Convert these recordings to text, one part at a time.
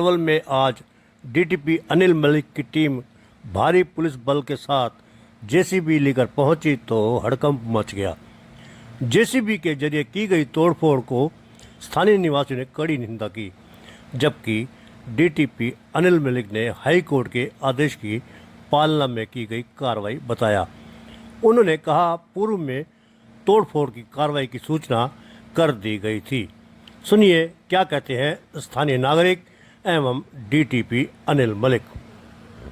पलवल में आज डीटीपी अनिल मलिक की टीम भारी पुलिस बल के साथ जेसीबी लेकर पहुंची तो हड़कंप मच गया। जेसीबी के जरिए की गई तोड़फोड़ को स्थानीय निवासियों ने कड़ी निंदा की, जबकि डीटीपी अनिल मलिक ने हाई कोर्ट के आदेश की पालना में की गई कार्रवाई बताया। उन्होंने कहा पूर्व में तोड़फोड़ की कार्रवाई की सूचना कर दी गई थी। सुनिए क्या कहते हैं स्थानीय नागरिक एवं डीटीपी अनिल मलिक।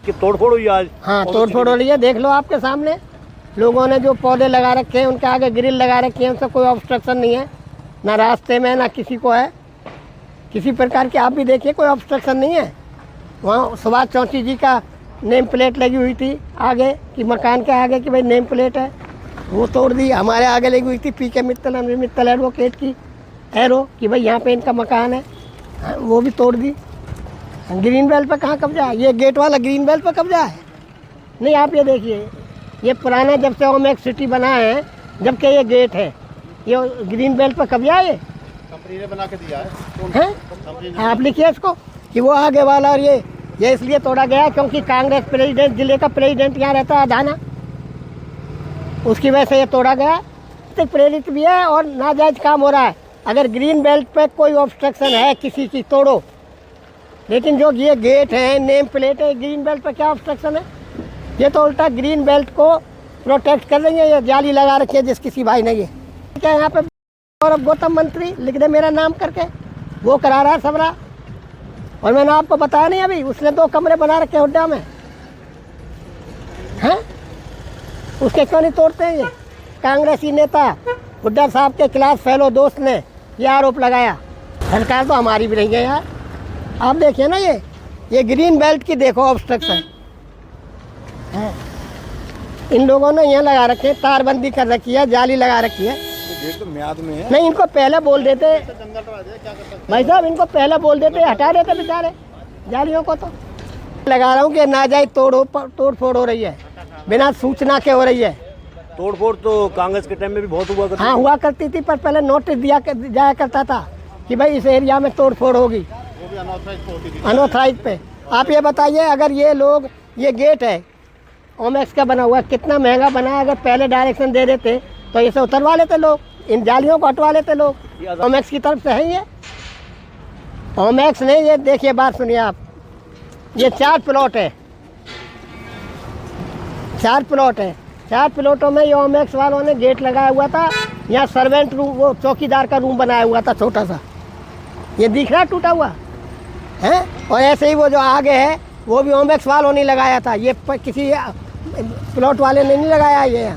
कि तोड़फोड़ हुई आज? हाँ, तोड़फोड़ हो रही है। देख लो आपके सामने, लोगों ने जो पौधे लगा रखे हैं उनके आगे ग्रिल लगा रखी है, उनसे कोई ऑब्स्ट्रक्शन नहीं है, ना रास्ते में ना किसी को है, किसी प्रकार की। आप भी देखिए कोई ऑब्स्ट्रक्शन नहीं है। वहाँ सुभाष चौधरी जी का नेम प्लेट लगी हुई थी आगे कि मकान के आगे कि भाई नेम प्लेट है, वो तोड़ दी। हमारे आगे लगी हुई थी पीके मित्तल एडवोकेट की एरो कि भाई यहाँ पे इनका मकान है, वो भी तोड़ दी। ग्रीन बेल्ट पे कहाँ कब्जा है? ये गेट वाला ग्रीन बेल्ट पे कब्जा है? नहीं, आप ये देखिए, ये पुराना जब से ओमेक्स सिटी बना है, जबकि ये गेट है, ये ग्रीन बेल्ट पे कब्जा है। ये कंपनी ने बना के दिया है। आप लिखिए इसको कि वो आगे वाला। और ये इसलिए तोड़ा गया क्योंकि कांग्रेस प्रेसिडेंट, जिले का प्रेसिडेंट यहाँ रहता है अधाना, उसकी वजह से ये तोड़ा गया। तो प्रेरित भी है और नाजायज काम हो रहा है। अगर ग्रीन बेल्ट पे कोई ऑब्स्ट्रक्शन है किसी की, तोड़ो। लेकिन जो ये गेट है, नेम प्लेट है, ग्रीन बेल्ट पे क्या ऑब्स्ट्रक्शन है? ये तो उल्टा ग्रीन बेल्ट को प्रोटेक्ट कर रही है। ये जाली लगा रखी है जिस किसी भाई ने। ये क्या यहाँ पे और गौतम मंत्री लिख दे मेरा नाम करके, वो करा रहा है सबरा। और मैंने आपको बताया नहीं अभी, उसने 2 कमरे बना रखे हुड्डा में हैं, उसके क्यों नहीं तोड़ते हैं? ये कांग्रेसी नेता हुड्डा साहब के खिलाफ फेलो दोस्त ने ये आरोप लगाया। सरकार तो हमारी भी नहीं है यार। आप देखिए ना, ये ग्रीन बेल्ट की देखो ऑब्स्ट्रक्शन है। इन लोगों ने यहाँ लगा रखे, तारबंदी कर रखी है, जाली लगा रखी है। गेट तो म्याद में है। नहीं, इनको पहले बोल देते भाई साहब, इनको पहले बोल देते, हटा देते बेचारे जालियों को। तो लगा रहा हूँ कि नाजायज तोड़फोड़ हो रही है, बिना सूचना के हो रही है। तोड़फोड़ तो कांग्रेस के टाइम में भी बहुत हुआ करती। हाँ, हुआ करती थी, पर पहले नोटिस जाया करता था कि भाई इस एरिया में तोड़फोड़ होगी, वो भी अनऑथराइज पे। आप ये बताइए, अगर ये लोग, ये गेट है ओमेक्स का बना हुआ, कितना महंगा बना है, अगर पहले डायरेक्शन दे देते तो इसे उतरवा लेते लोग, इन जालियों को हटवा लेते लोग। ओमेक्स की तरफ से है ये, ओमेक्स ने। ये देखिए, बात सुनिए आप, ये 4 प्लॉट है, 4 प्लॉट है। 4 प्लॉटों में ये ओमेक्स वालों ने गेट लगाया हुआ था। यहाँ सर्वेंट रूम, वो चौकीदार का रूम बनाया हुआ था छोटा सा, ये दिख रहा टूटा हुआ है। और ऐसे ही वो जो आगे है, वो भी ओमेक्स वालों ने लगाया था, ये किसी प्लॉट वाले ने नहीं लगाया। ये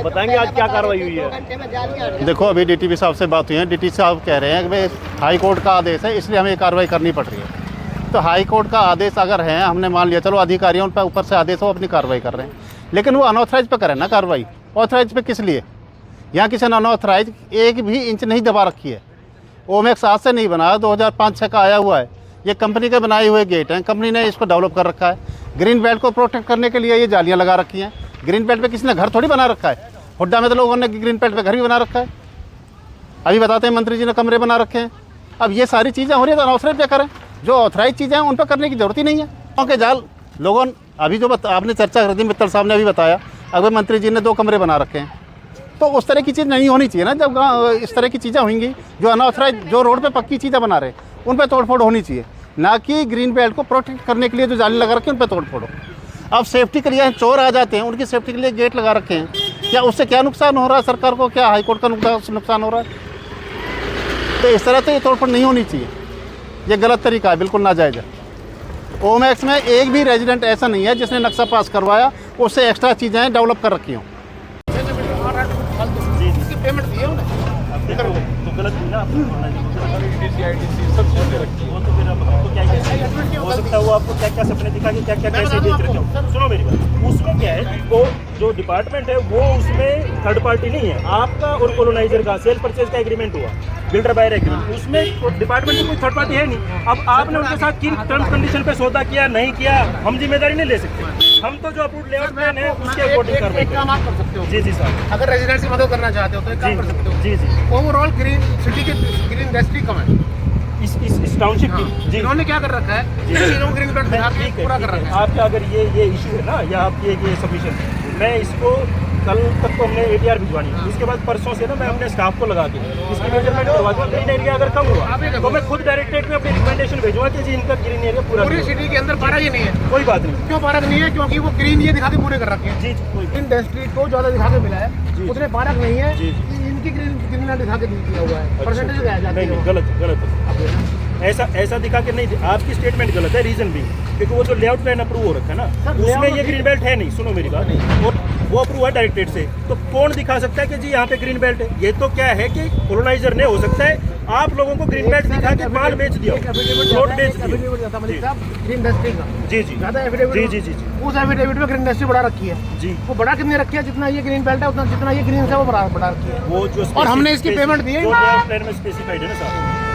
बताएंगे आज क्या कार्रवाई हुई है? देखो, अभी डीटीपी साहब से बात हुई है। डीटीपी साहब कह रहे हैं कि भाई हाई कोर्ट का आदेश है, इसलिए हमें कार्रवाई करनी पड़ रही है। तो हाई कोर्ट का आदेश अगर है, हमने मान लिया, चलो अधिकारियों उन पर ऊपर से आदेश हो, अपनी कार्रवाई कर रहे हैं, लेकिन वो अनऑथराइज पे करें ना कार्रवाई। ऑथराइज पे किस लिए? यहाँ किसी ने अनऑथराइज 1 भी इंच नहीं दबा रखी है। ओमेक्स आज से नहीं बना, 2005-6 का आया हुआ है। ये कंपनी के बनाए हुए गेट हैं, कंपनी ने इसको डेवलप कर रखा है। ग्रीन बेल्ट को प्रोटेक्ट करने के लिए ये जालियाँ लगा रखी हैं। ग्रीन बेल्ट पे किसी ने घर थोड़ी बना रखा है। हुड्डा में तो लोगों ने ग्रीन बेल्ट पे घर भी बना रखा है। अभी बताते हैं मंत्री जी ने कमरे बना रखे हैं। अब ये सारी चीज़ें हो रही है तो अनऑथराइज पे करें। जो ऑथराइज चीज़ें हैं उन पर करने की जरूरत ही नहीं है। क्योंकि जाल लोगों अभी जो आपने चर्चा कर दी, मित्तल साहब ने अभी बताया, अगर मंत्री जी ने 2 कमरे बना रखे हैं, तो उस तरह की चीज़ नहीं होनी चाहिए ना। जब इस तरह की चीज़ें होंगी, जो अनऑथराइज, जो रोड पे पक्की चीज़ें बना रहे, उन पर तोड़फोड़ होनी चाहिए, ना कि ग्रीन बेल्ट को प्रोटेक्ट करने के लिए जो जाली लगा रखे हैं उन पर तोड़फोड़ हो। अब सेफ्टी के लिए चोर आ जाते हैं, उनकी सेफ्टी के लिए गेट लगा रखे हैं। क्या उससे क्या नुकसान हो रहा है सरकार को? क्या हाईकोर्ट का नुकसान हो रहा है? तो इस तरह तो ये तोड़फोड़ नहीं होनी चाहिए। ये गलत तरीका है, बिल्कुल नाजायज़ है। ओमेक्स में एक भी रेजिडेंट ऐसा नहीं है जिसने नक्शा पास करवाया, उससे एक्स्ट्रा चीज़ें डेवलप कर रखी हों। पेमेंट दी है उन्हें, तो गलत ना सब चीज़ें रखी है। तो फिर आपको क्या हो सकता है, वो आपको क्या क्या सपने दिखा के क्या क्या कैसे बेच रहे हो? सुनो मेरी बात, उसमें क्या है, वो जो डिपार्टमेंट है वो उसमें थर्ड पार्टी नहीं है। आपका और कॉलोनाइजर का सेल परचेज का एग्रीमेंट हुआ, बिल्डर बायर एग्रीमेंट, उसमें डिपार्टमेंट में कोई थर्ड पार्टी है नहीं। अब आपने उनके साथ किन टर्म्स कंडीशन पे सौदा किया नहीं किया, हम जिम्मेदारी नहीं ले सकते। हम तो जो अप्रूव्ड लेआउट प्लान है उसके अकॉर्डिंग कार्रवाई काम आप कर सकते हो। जी जी सर, अगर रेजिडेंट्स मदद करना चाहते हो तो एक काम कर सकते हो। जी जी, ओवरऑल ग्रीन सिटी की ग्रीन इंडस्ट्री कम है। इस टाउनशिप की। जी, इन्होंने क्या कर रखा है, तीनों ग्रीन बेल्ट दिखा के ठीक है, पूरा कर ठीक है। रखा है। आपका अगर ये इशू है ना, या आपकी ये सबमिशन, मैं इसको कल तक तो हमने ATR भिजवानी है, उसके बाद परसों से ना मैं अपने स्टाफ को लगा के इसकी मेजरमेंट करवा दूँ। ग्रीन एरिया अगर कम हुआ तो मैं खुद डायरेक्टरेट में अपनी रिकमेंडेशन भेजूंगा कि जी इनका ग्रीन एरिया पूरा पूरी नहीं हुआ। सिटी के अंदर पार्क ही नहीं है। कोई बात नहीं। क्यों पार्क नहीं है? क्योंकि वो ग्रीन ये दिखा के पूरे कर रखे हैं। जी, कोई बात इंडस्ट्री को ज्यादा दिखा के मिला है, जी। उतने पार्क नहीं है। जी। इनकी ग्रीन दिखा के दिया हुआ है, परसेंटेज गाया जाता नहीं, है। गलत ऐसा दिखा के नहीं। आपकी स्टेटमेंट गलत है, रीजन भी क्योंकि वो जो लेआउट प्लान अप्रूव हो रखा है ना, सर, उसमें layout ये ग्रीन बेल्ट है नहीं। सुनो मेरी बात, और वो अप्रूव है डायरेक्टरेट से, तो कौन दिखा सकता है कि जी यहाँ पे ग्रीन बेल्ट है? ये तो क्या है कि कॉलोनाइजर ने हो सकता है आप लोगों को ग्रीन बेल्ट दिखा के माल बेच दिया, प्लॉट बेच दिया। ग्रीन इंडस्ट्री का जी जी ज्यादा एफिडेविट, जी जी जी जी उस एफिडेविट में ग्रीन इंडस्ट्री बढ़ा रखी है। जी। वो बड़ा कितने रखी है? जितना ये ग्रीन बेल्ट है उतना, जितना ये ग्रीन है वो बढ़ा रखी है। वो जो और हमने इसकी पेमेंट दी है। जो लेआउट प्लान में स्पेसिफाइड है ना साहब,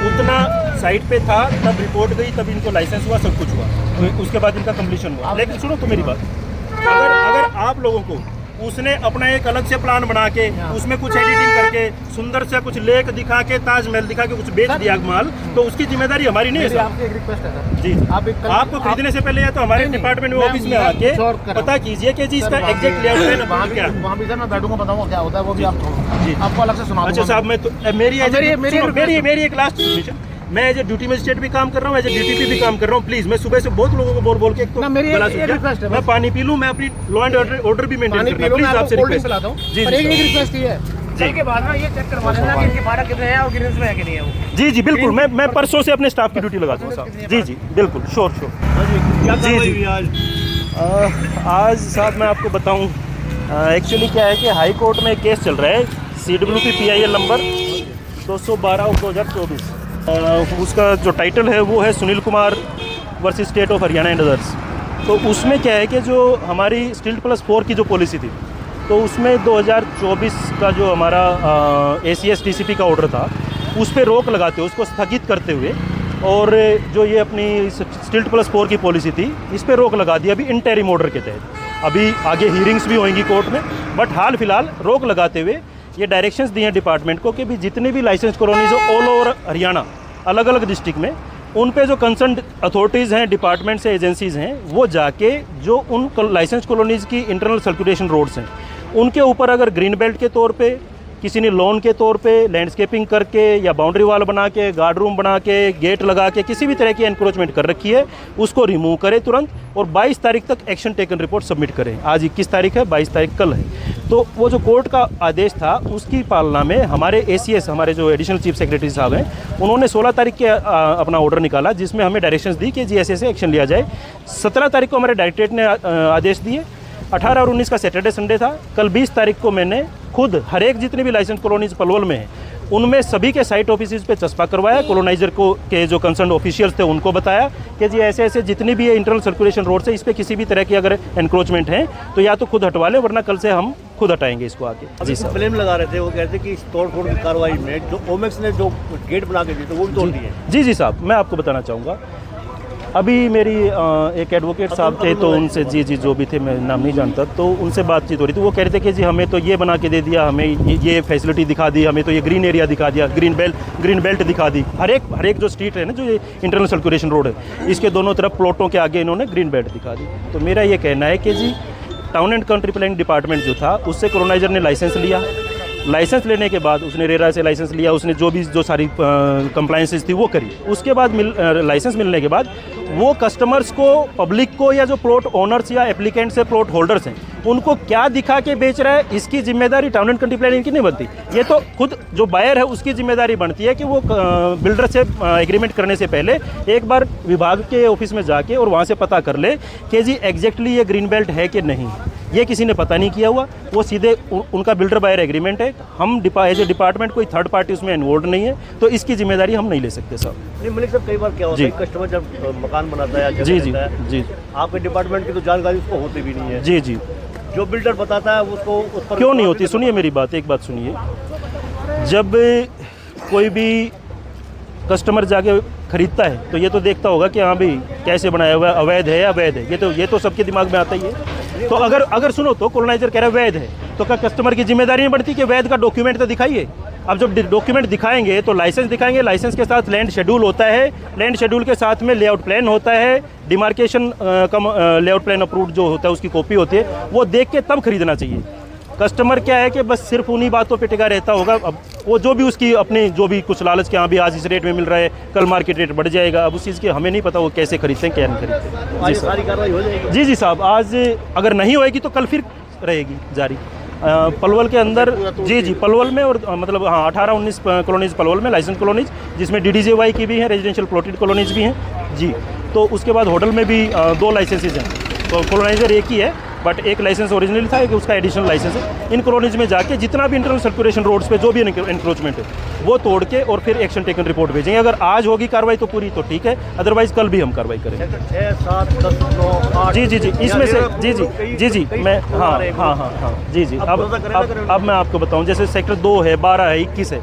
उतना साइट पे था, तब रिपोर्ट गई, तब इनको लाइसेंस हुआ, सब कुछ हुआ, तो उसके बाद इनका कंप्लीशन हुआ। लेकिन सुनो तो मेरी बात, अगर आप लोगों को उसने अपना एक अलग से प्लान बना के उसमें कुछ एडिटिंग करके सुंदर से कुछ लेक दिखा के, ताजमहल दिखा के कुछ बेच दिया माल, तो उसकी जिम्मेदारी हमारी नहीं है मेरी सर। आपसे एक रिक्वेस्ट है सर। जी, आपको खरीदने से पहले या तो हमारे डिपार्टमेंट में ऑफिस में आके पता कीजिए कि जी इसका एग्जैक्ट लेआउट है ना क्या। वहाँ भी सर मैं बैठूंगा, बताऊंगा क्या होता है, वो भी आप जी। आपको अलग से सुना अच्छा साहब, मैं तो मेरी एक लास्ट सबमिशन, मैं एज ए ड्यूटी मजिस्ट्रेट भी काम कर रहा हूँ, एज ए DTP भी काम कर रहा हूँ। प्लीज, मैं सुबह से बहुत लोगों को बोल के एक तो ना, मेरी गला एक सूख गया। रिक्वेस्ट है, मैं पानी पी लूँ, मैं अपनी लॉ एंड ऑर्डर भी मेंटेन करता हूँ। प्लीज आपसे रिक्वेस्ट पिलाता हूँ। जी पर एक जी रिक्वेस्ट ये है, कल के बाद ना ये चेक करवा लेना कि इनके 12 कितने हैं और ग्रीन में है कि नहीं है वो। जी जी बिल्कुल, मैं परसों से अपने स्टाफ की ड्यूटी लगाता हूँ साहब। जी जी बिल्कुल, श्योर। जी जी आज साहब मैं आपको बताऊँ, एक्चुअली क्या है कि हाई कोर्ट में एक केस चल रहा है, CWP PIL नंबर 212/2024। उसका जो टाइटल है वो है Sunil Kumar versus state of Haryana and others. तो उसमें क्या है कि जो हमारी STILT+4 की जो पॉलिसी थी, तो उसमें 2024 का जो हमारा ACS DCP का ऑर्डर था, उस पर रोक लगाते हुए, उसको स्थगित करते हुए, और जो ये अपनी STILT+4 की पॉलिसी थी, इस पर रोक लगा दी अभी इंटरिम ऑर्डर के तहत। अभी आगे हीयरिंग्स भी होंगी कोर्ट में, बट हाल फिलहाल रोक लगाते हुए ये डायरेक्शंस दिए हैं डिपार्टमेंट को कि भी जितने भी licence colonies all over Haryana, अलग अलग डिस्ट्रिक्ट में, उन पे जो कंसर्न अथॉरिटीज़ हैं, डिपार्टमेंट्स हैं, एजेंसीज़ हैं, वो जाके जो उन लाइसेंस कॉलोनीज़ की इंटरनल सर्कुलेशन रोड्स हैं, उनके ऊपर अगर ग्रीन बेल्ट के तौर पे, किसी ने लोन के तौर पे लैंडस्केपिंग करके या बाउंड्री वाल बना के, गार्ड रूम बना के, गेट लगा के किसी भी तरह की एनक्रोचमेंट कर रखी है, उसको रिमूव करें तुरंत, और 22 तारीख तक एक्शन टेकन रिपोर्ट सबमिट करें। आज 21 तारीख है, 22 तारीख कल है। तो वो जो कोर्ट का आदेश था, उसकी पालना में हमारे ACS, हमारे जो एडिशनल चीफ सेक्रेटरी साहब हैं, उन्होंने 16 तारीख के अपना ऑर्डर निकाला, जिसमें हमें डायरेक्शंस दी कि जी ऐसे एक्शन लिया जाए। 17 तारीख को हमारे डायरेक्टरेट ने आदेश दिए। 18 और 19 का सैटरडे संडे था। कल 20 तारीख को मैंने खुद हर एक जितने भी लाइसेंस कॉलोनीज पलवल में हैं, उनमें सभी के साइट ऑफिस पे चस्पा करवाया। कॉलोनाइजर को के जो कंसर्न ऑफिशियल्स थे उनको बताया कि जी ऐसे ऐसे जितनी भी ये इंटरनल सर्कुलेशन रोड से इस पे किसी भी तरह की अगर एनक्रोचमेंट है तो या तो खुद हटवा लें, वरना कल से हम खुद हटाएंगे इसको आके। जी सर, ब्लेम लगा रहे थे, वो कहते कि इस तोड़फोड़ की कार्रवाई में जो ओमेक्स ने जो गेट बना के दिए थे वो भी तोड़ दिए। जी जी साहब, मैं आपको बताना चाहूँगा, अभी मेरी एक एडवोकेट साहब थे, तो उनसे जी जो भी थे, मैं नाम नहीं जानता, तो उनसे बातचीत हो रही थी। वो कह रहे थे कि जी हमें तो ये बना के दे दिया, हमें ये फैसिलिटी दिखा दी, हमें तो ये ग्रीन एरिया दिखा दिया, ग्रीन बेल्ट दिखा दी। हर एक जो स्ट्रीट है ना, जो ये इंटरनल सर्कुलेशन रोड है, इसके दोनों तरफ प्लॉटों के आगे इन्होंने ग्रीन बेल्ट दिखा दी। तो मेरा ये कहना है कि जी town and country planning department जो था, उससे कॉलोनाइजर ने लाइसेंस लिया। लाइसेंस लेने के बाद उसने रेरा से लाइसेंस लिया, उसने जो सारी कंप्लाइंसेस थी वो करी। उसके बाद लाइसेंस मिलने के बाद वो कस्टमर्स को, पब्लिक को, या जो प्लॉट ओनर्स या एप्लीकेंट्स है, प्लॉट होल्डर्स हैं, उनको क्या दिखा के बेच रहा है, इसकी जिम्मेदारी टाउन एंड कंट्री प्लानिंग की नहीं बनती। ये तो खुद जो बायर है उसकी जिम्मेदारी बनती है कि वो बिल्डर से एग्रीमेंट करने से पहले एक बार विभाग के ऑफिस में जाके और वहाँ से पता कर ले कि जी एग्जैक्टली ये ग्रीन बेल्ट है कि नहीं। ये किसी ने पता नहीं किया हुआ, वो सीधे उनका बिल्डर बायर एग्रीमेंट है। हम एज ए डिपार्टमेंट कोई थर्ड पार्टी उसमें इन्वॉल्व नहीं है, तो इसकी जिम्मेदारी हम नहीं ले सकते साहब। नहीं मलिक साहब, कई बार क्या होता है, कस्टमर जब मकान बनाता है या जगह जी लेता है, जी आपके डिपार्टमेंट की तो जानकारी उसको होती भी नहीं है। जी जी जो बिल्डर बताता है उसको उस पर क्यों नहीं होती? सुनिए मेरी बात, एक बात सुनिए। जब कोई भी कस्टमर जाके खरीदता है तो ये तो देखता होगा कि हाँ भाई कैसे बनाया हुआ है, अवैध है या वैध है। ये तो सबके दिमाग में आता ही है। तो अगर सुनो तो कॉलोनाइजर कह रहा है वैध है, तो क्या कस्टमर की जिम्मेदारी नहीं बढ़ती कि वैध का डॉक्यूमेंट तो दिखाइए? अब जब डॉक्यूमेंट दिखाएंगे तो लाइसेंस दिखाएंगे, लाइसेंस के साथ लैंड शेड्यूल होता है, लैंड शेड्यूल के साथ में लेआउट प्लान होता है, डिमार्केशन का लेआउट प्लान अप्रूव्ड जो होता है उसकी कॉपी होती है, वो देख के तब खरीदना चाहिए। कस्टमर क्या है कि बस सिर्फ उन्हीं बातों पे टिका रहता होगा। अब वो जो भी उसकी अपनी जो भी कुछ लालच के, हाँ भी आज इस रेट में मिल रहा है, कल मार्केट रेट बढ़ जाएगा, अब उस चीज़ की हमें नहीं पता वो कैसे खरीदते हैं क्या नहीं खरीदते हैं। जी सारी कार्रवाई हो जाएगी। जी जी साहब, आज अगर नहीं होएगी तो कल फिर रहेगी जारी। पलवल के अंदर जी जी पलवल में और मतलब हाँ 18-19 कॉलोनीज पलवल में, लाइसेंस कॉलोनीज, जिसमें DDJY की भी हैं, रेजिडेंशियल प्लॉटेड कॉलोनीज भी हैं जी। तो उसके बाद होटल में भी 2 लाइसेंसेज हैं, तो कॉलोनाइजर एक ही है, बट एक लाइसेंस ओरिजिनल था, एक उसका एडिशनल लाइसेंस है। इन कॉलोनीज में जाके जितना भी इंटरनल सर्कुलेशन रोड्स पे जो भी इंक्रोचमेंट है वो तोड़ के और फिर एक्शन टेकन रिपोर्ट भेजेंगे। अगर आज होगी कार्रवाई तो पूरी तो ठीक है, अदरवाइज कल भी हम कार्रवाई करेंगे। 6, 7, 10, 9, 8 जी जी जी, इसमें से जी मैं हाँ जी जी। अब मैं आपको बताऊं, जैसे सेक्टर 2 है, 12 है, 21 है,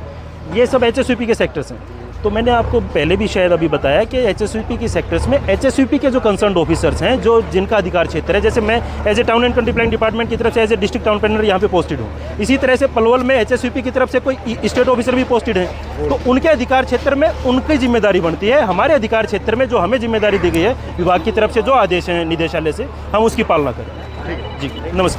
ये सब HSUP के सेक्टर्स हैं। तो मैंने आपको पहले भी शायद अभी बताया कि HSUP की सेक्टर्स में HSUP के जो कंसर्न ऑफिसर्स हैं, जो जिनका अधिकार क्षेत्र है, जैसे मैं as a town and country planning department की तरफ से as a district town planner यहाँ पे पोस्टेड हूँ, इसी तरह से पलवल में HSUP की तरफ से कोई स्टेट ऑफिसर भी पोस्टेड हैं, तो उनके अधिकार क्षेत्र में उनकी जिम्मेदारी बनती है। हमारे अधिकार क्षेत्र में जो हमें जिम्मेदारी दी गई है विभाग की तरफ से, जो आदेश हैं निदेशालय से, हम उसकी पालना करें। जी नमस्कार।